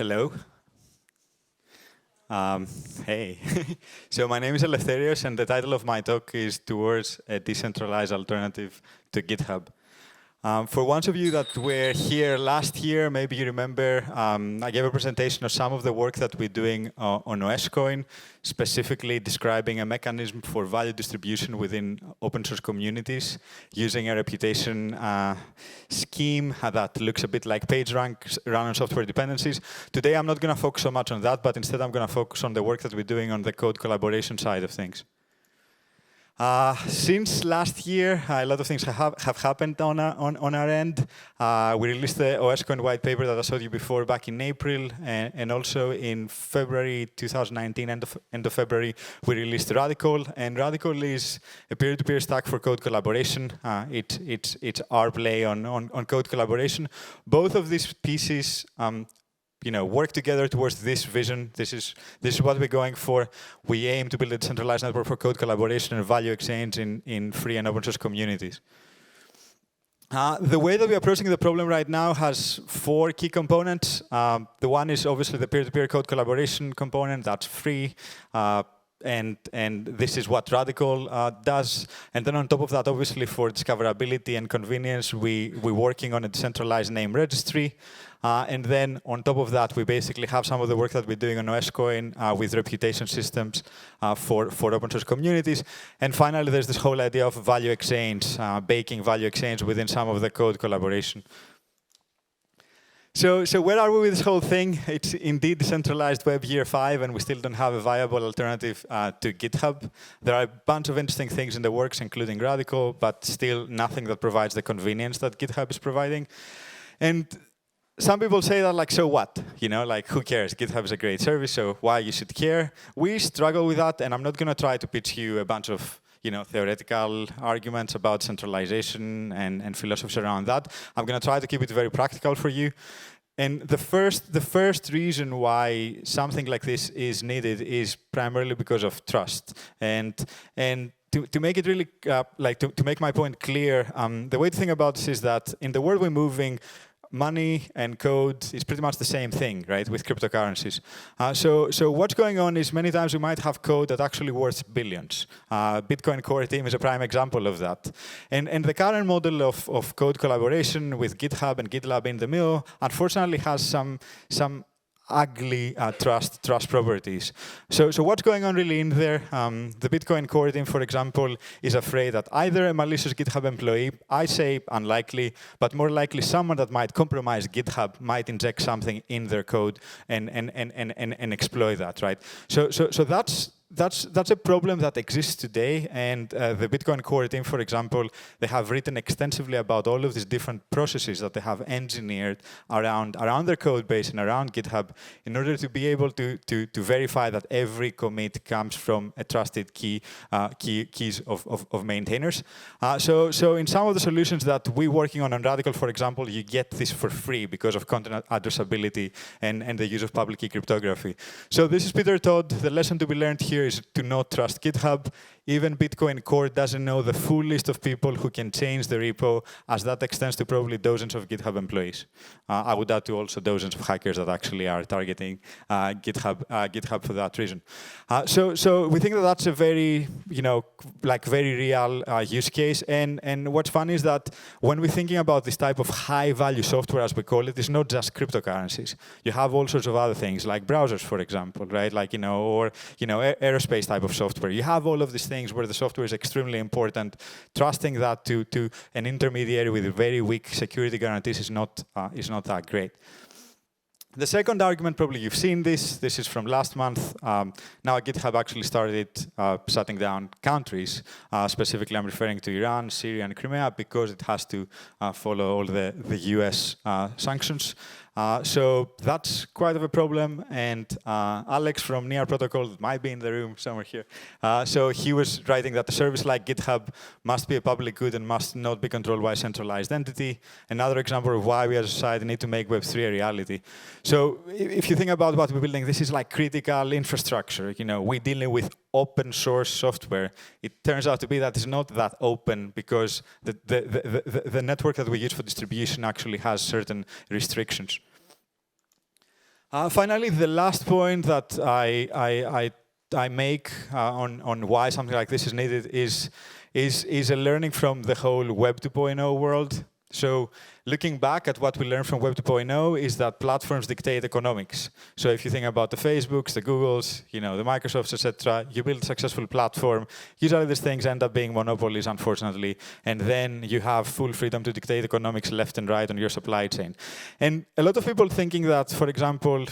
Hello. Hey. So my name is Eleftherios, and the title of my talk is Towards a Decentralized Alternative to GitHub. For ones of you that were here last year, maybe you remember I gave a presentation of some of the work that we're doing on OSCoin, specifically describing a mechanism for value distribution within open source communities using a reputation scheme that looks a bit like PageRank run on software dependencies. Today, I'm not going to focus so much on that, but instead I'm going to focus on the work that we're doing on the code collaboration side of things. Since last year, a lot of things have happened on our end. We released the OSCoin white paper that I showed you before back in April, and also in February 2019, end of February, we released Radical. And Radical is a peer-to-peer stack for code collaboration. It's our play on code collaboration. Both of these pieces work together towards this vision. This is what we're going for. We aim to build a decentralized network for code collaboration and value exchange in free and open source communities. The way that we're approaching the problem right now has 4 key components. The one is obviously the peer-to-peer code collaboration component. That's free. And this is what Radical does. And then on top of that, obviously, for discoverability and convenience, we're working on a decentralized name registry. And then on top of that, we basically have some of the work that we're doing on OSCoin with reputation systems for open source communities. And finally, there's this whole idea of value exchange, baking value exchange within some of the code collaboration. So where are we with this whole thing? It's indeed decentralized web year 5, and we still don't have a viable alternative to GitHub. There are a bunch of interesting things in the works, including Radical, but still nothing that provides the convenience that GitHub is providing. And some people say that, like, so what? Who cares? GitHub is a great service, so why you should care? We struggle with that, and I'm not going to try to pitch you a bunch of theoretical arguments about centralization and philosophies around that. I'm going to try to keep it very practical for you. And the first reason why something like this is needed is primarily because of trust. And to make it really, to make my point clear, the way to think about this is that in the world we're moving, money and code is pretty much the same thing, right, with cryptocurrencies. So what's going on is many times we might have code that actually worth billions. Bitcoin Core Team is a prime example of that. And the current model of code collaboration with GitHub and GitLab in the middle, unfortunately, has some ugly trust properties. So what's going on really in there? The Bitcoin Core Team, for example, is afraid that either a malicious GitHub employee, I say unlikely, but more likely someone that might compromise GitHub might inject something in their code and exploit that, right? So that's a problem that exists today, and the Bitcoin Core Team, for example, they have written extensively about all of these different processes that they have engineered around their code base and around GitHub in order to be able to verify that every commit comes from a trusted keys of maintainers. So in some of the solutions that we're working on Radical, for example, you get this for free because of content addressability and the use of public key cryptography. So this is Peter Todd. The lesson to be learned here is to not trust GitHub. Even Bitcoin Core doesn't know the full list of people who can change the repo, as that extends to probably dozens of GitHub employees. I would add to also dozens of hackers that actually are targeting GitHub for that reason. So we think that that's a very, very real use case. And what's fun is that when we're thinking about this type of high-value software, as we call it, it's not just cryptocurrencies. You have all sorts of other things, like browsers, for example, right? Or aerospace type of software. You have all of these things where the software is extremely important. Trusting that to an intermediary with very weak security guarantees is not that great. The second argument, probably you've seen this. This is from last month. Now GitHub actually started shutting down countries. Specifically, I'm referring to Iran, Syria, and Crimea because it has to follow all the US sanctions. So that's quite of a problem. And Alex from Near Protocol might be in the room somewhere here. So he was writing that a service like GitHub must be a public good and must not be controlled by a centralized entity. Another example of why we as a society need to make Web3 a reality. So if you think about what we're building, this is like critical infrastructure. We're dealing with open source software. It turns out to be that it's not that open because the network that we use for distribution actually has certain restrictions. Finally, the last point that I make on why something like this is needed is a learning from the whole Web 2.0 world. So looking back at what we learned from Web 2.0 is that platforms dictate economics. So if you think about the Facebooks, the Googles, the Microsofts, etc., you build a successful platform. Usually these things end up being monopolies, unfortunately, and then you have full freedom to dictate economics left and right on your supply chain. And a lot of people thinking that, for example,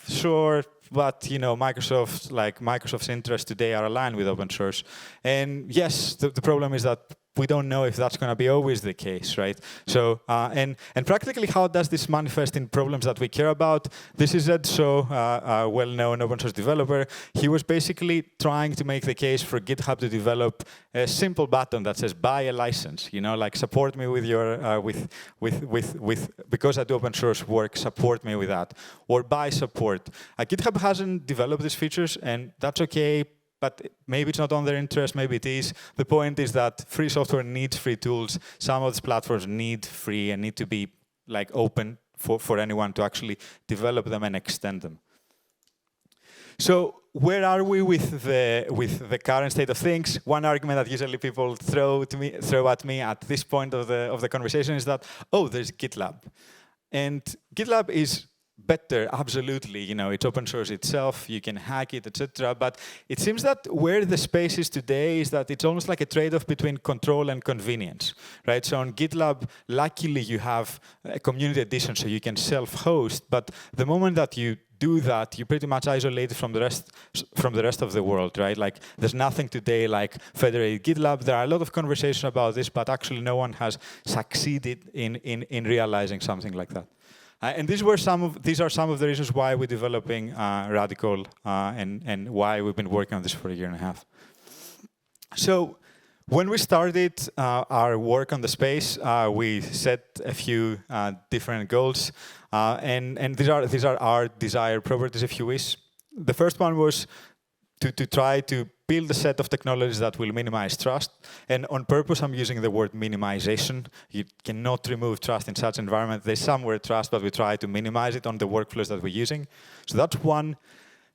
sure, but Microsoft's interests today are aligned with open source. And yes, the problem is that we don't know if that's going to be always the case, right? So, and practically, how does this manifest in problems that we care about? This is Ed So, a well-known open source developer. He was basically trying to make the case for GitHub to develop a simple button that says "buy a license." Support me with your because I do open source work. Support me with that, or buy support. GitHub hasn't developed these features, and that's okay. But maybe it's not on their interest, maybe it is. The point is that free software needs free tools. Some of these platforms need free and need to be open for anyone to actually develop them and extend them. So where are we with the current state of things? One argument that usually people throw at me at this point of the conversation is that, oh, there's GitLab. And GitLab is better, absolutely. It's open source itself, you can hack it, etc. But it seems that where the space is today is that it's almost like a trade-off between control and convenience, right? So on GitLab, luckily you have a community edition, so you can self-host. But the moment that you do that, you're pretty much isolated from the rest of the world, right? There's nothing today like federated GitLab. There are a lot of conversation about this, but actually no one has succeeded in realizing something like that. And these are some of the reasons why we're developing Radical and why we've been working on this for a year and a half. So when we started our work on the space, we set a few different goals, and these are our desired properties, if you wish. The first one was to try to build a set of technologies that will minimize trust. And on purpose, I'm using the word minimization. You cannot remove trust in such environment. There's somewhere trust, but we try to minimize it on the workflows that we're using. So that's one.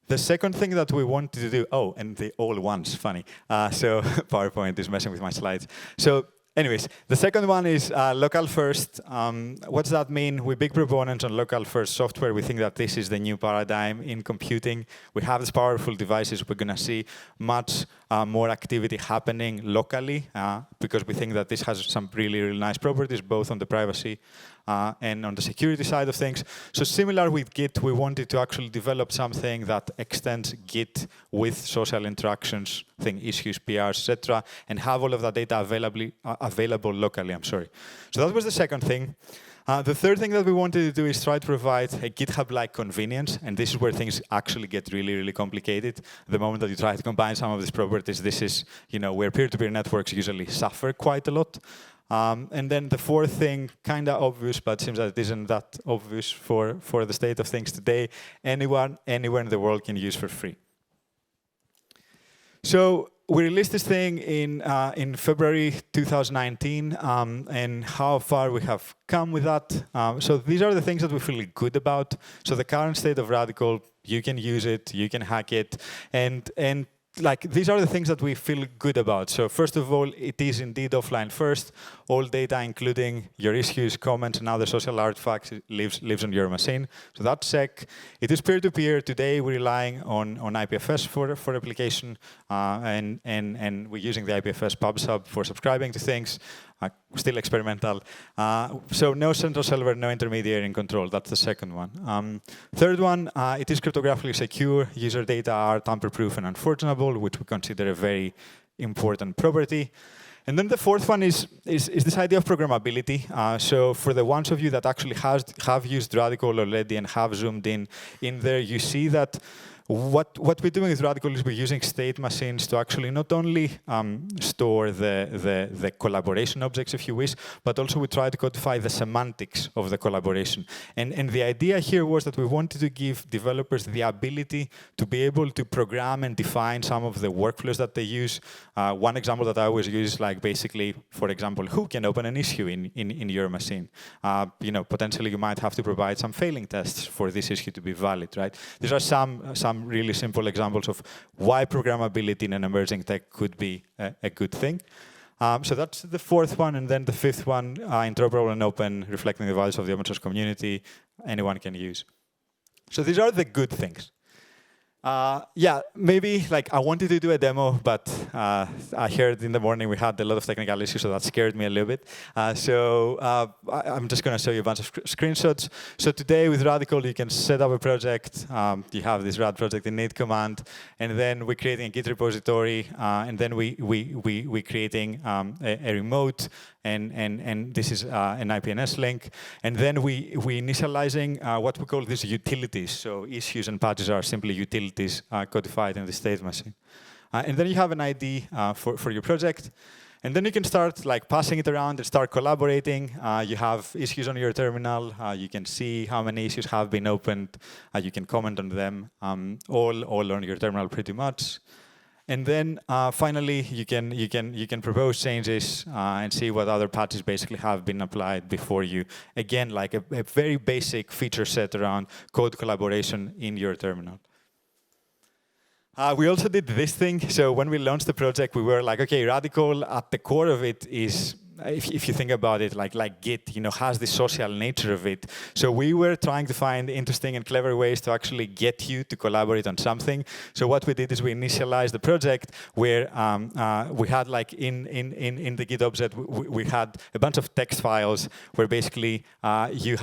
The second thing that we wanted to do, oh, and the all ones, funny. So PowerPoint is messing with my slides. So anyways, the second one is local first. What does that mean? We're big proponents on local first software. We think that this is the new paradigm in computing. We have these powerful devices. We're going to see much more activity happening locally because we think that this has some really, really nice properties, both on the privacy and on the security side of things. So similar with Git, we wanted to actually develop something that extends Git with social interactions, issues, PRs, etc., and have all of that data available locally. So that was the second thing. The third thing that we wanted to do is try to provide a GitHub-like convenience, and this is where things actually get really, really complicated. The moment that you try to combine some of these properties, this is where peer-to-peer networks usually suffer quite a lot. And then the fourth thing, kind of obvious, but seems that it isn't that obvious for the state of things today. Anyone, anywhere in the world can use for free. So we released this thing in February 2019, and how far we have come with that. So these are the things that we feel good about. So the current state of Radical, you can use it, you can hack it, and these are the things that we feel good about. So first of all, it is indeed offline first. All data, including your issues, comments, and other social artifacts, lives on your machine. So that's sec. It is peer-to-peer. Today, we're relying on IPFS for replication, and we're using the IPFS pub sub for subscribing to things. Still experimental. So no central server, no intermediary in control. That's the second one. Third one, it is cryptographically secure. User data are tamper-proof and unfortunable, which we consider a very important property. And then the fourth one is this idea of programmability. So for the ones of you that actually have used Radical already and have zoomed in there, you see that what we're doing with Radical is we're using state machines to actually not only store the collaboration objects, if you wish, but also we try to codify the semantics of the collaboration. And the idea here was that we wanted to give developers the ability to be able to program and define some of the workflows that they use. One example that I always use is like basically, for example, who can open an issue in your machine? Potentially you might have to provide some failing tests for this issue to be valid, right? These are some really simple examples of why programmability in an emerging tech could be a good thing. So that's the fourth one, and then the fifth one, interoperable and open, reflecting the values of the open source community, anyone can use. So these are the good things. Maybe like I wanted to do a demo, but I heard in the morning we had a lot of technical issues, so that scared me a little bit. I'm just going to show you a bunch of screenshots. So today with Radical, you can set up a project. You have this rad project init command, and then we're creating a Git repository, and then we're creating a remote. And this is an IPNS link. And then we initializing what we call these utilities. So issues and patches are simply utilities codified in the state machine. And then you have an ID for your project. And then you can start like passing it around and start collaborating. You have issues on your terminal. You can see how many issues have been opened. You can comment on them, all on your terminal pretty much. And then finally, you can propose changes and see what other patches basically have been applied before you. Again, like a very basic feature set around code collaboration in your terminal. We also did this thing. So when we launched the project, we were like, okay, Radical at the core of it is, if you think about it, like Git, has the social nature of it. So we were trying to find interesting and clever ways to actually get you to collaborate on something. So what we did is we initialized the project where we had like in the Git object we had a bunch of text files where basically you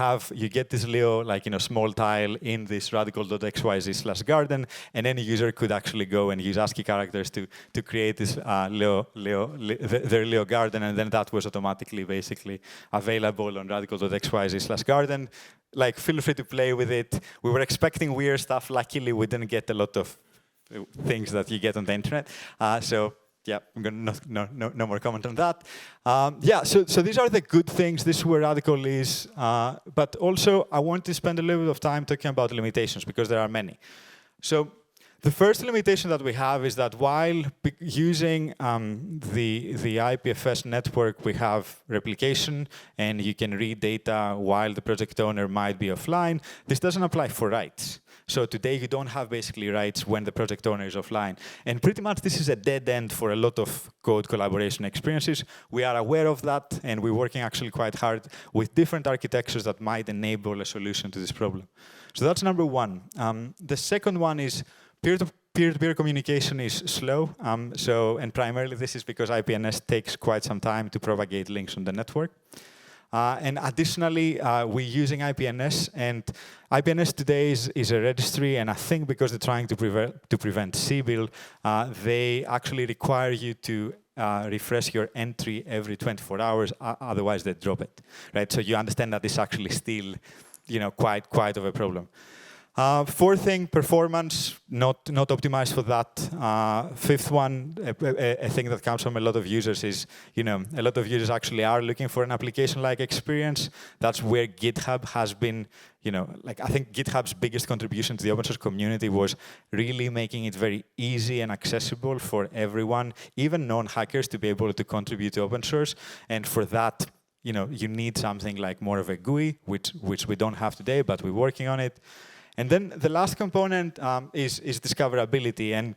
get this little small tile in this radical.xyz/garden, and any user could actually go and use ASCII characters to create this their little garden, and then that was automatically basically available on radical.xyz/garden. Like, feel free to play with it. We were expecting weird stuff. Luckily, we didn't get a lot of things that you get on the internet. Yeah, I'm gonna no more comment on that. So these are the good things. This is where Radical is. But also, I want to spend a little bit of time talking about limitations because there are many. So the first limitation that we have is that while using the IPFS network, we have replication, and you can read data while the project owner might be offline. This doesn't apply for writes. So today you don't have basically writes when the project owner is offline. And pretty much this is a dead end for a lot of code collaboration experiences. We are aware of that, and we're working actually quite hard with different architectures that might enable a solution to this problem. So that's number one. The second one is peer-to-peer communication is slow. And primarily this is because IPNS takes quite some time to propagate links on the network. And additionally, we're using IPNS, and IPNS today is a registry, and I think because they're trying to prevent Sybil, they actually require you to refresh your entry every 24 hours, otherwise they drop it, right? So you understand that it's actually still, quite of a problem. Fourth thing, performance, not optimized for that. Fifth one, a thing that comes from a lot of users is, a lot of users actually are looking for an application-like experience. That's where GitHub has been, I think GitHub's biggest contribution to the open source community was really making it very easy and accessible for everyone, even non-hackers, to be able to contribute to open source. And for that, you need something like more of a GUI, which we don't have today, but we're working on it. And then the last component is discoverability. And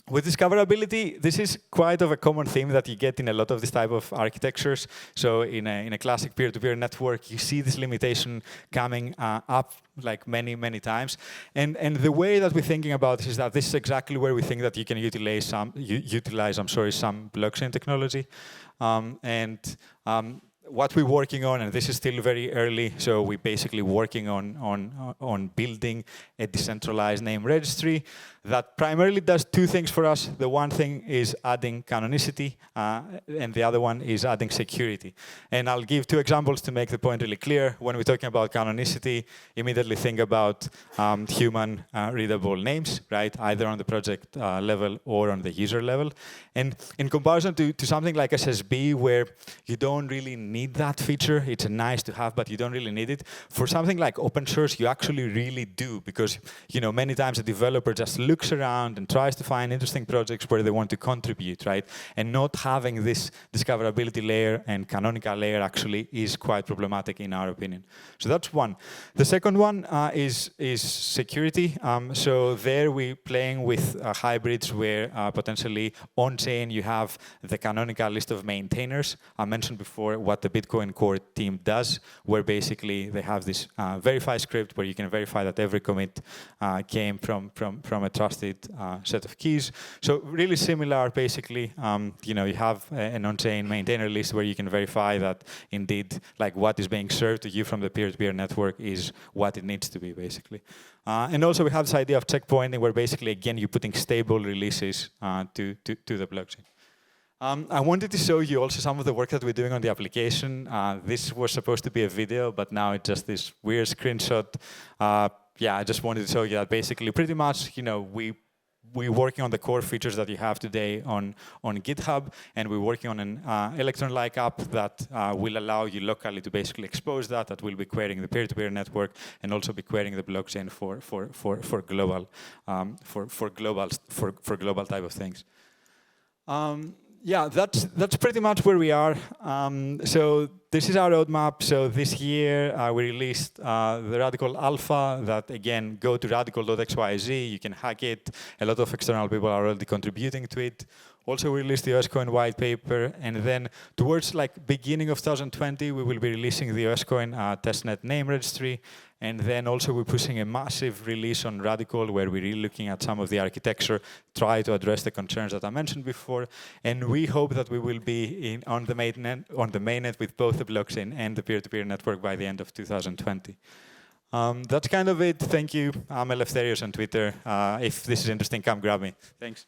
with discoverability, this is quite of a common theme that you get in a lot of this type of architectures. So in a classic peer-to-peer network, you see this limitation coming up like many, many times. And the way that we're thinking about this is that this is exactly where we think that you can utilize some blockchain technology. what we're working on, and this is still very early, so we're basically working on building a decentralized name registry that primarily does two things for us. The one thing is adding canonicity, and the other one is adding security. And I'll give two examples to make the point really clear. When we're talking about canonicity, immediately think about human readable names, right? Either on the project level or on the user level. And in comparison to something like SSB, where you don't really need that feature, it's nice to have, but you don't really need it. For something like open source, you actually really do, because many times a developer just looks around and tries to find interesting projects where they want to contribute, right? And not having this discoverability layer and canonical layer actually is quite problematic in our opinion. So that's one. The second one is security. So there we're playing with hybrids where potentially on-chain you have the canonical list of maintainers. I mentioned before what the Bitcoin core team does, where basically they have this verify script where you can verify that every commit came from a trusted set of keys. So really similar, basically, you have an on-chain maintainer list where you can verify that indeed, like what is being served to you from the peer-to-peer network is what it needs to be, basically. And also we have this idea of checkpointing, where basically, again, you're putting stable releases to the blockchain. I wanted to show you also some of the work that we're doing on the application. This was supposed to be a video, but now it's just this weird screenshot. Yeah, I just wanted to show you that basically pretty much, we're working on the core features that you have today on GitHub, and we're working on an Electron-like app that will allow you locally to basically expose that will be querying the peer-to-peer network and also be querying the blockchain for global type of things. Yeah, that's pretty much where we are. So this is our roadmap. So this year we released the Radical Alpha that, again, go to radical.xyz. You can hack it. A lot of external people are already contributing to it. Also, we released the OSCoin white paper, and then towards beginning of 2020, we will be releasing the OSCoin testnet name registry, and then also we're pushing a massive release on Radical, where we're really looking at some of the architecture, try to address the concerns that I mentioned before, and we hope that we will be on the mainnet with both the blockchain and the peer-to-peer network by the end of 2020. That's kind of it. Thank you. I'm Eleftherios on Twitter. If this is interesting, come grab me. Thanks.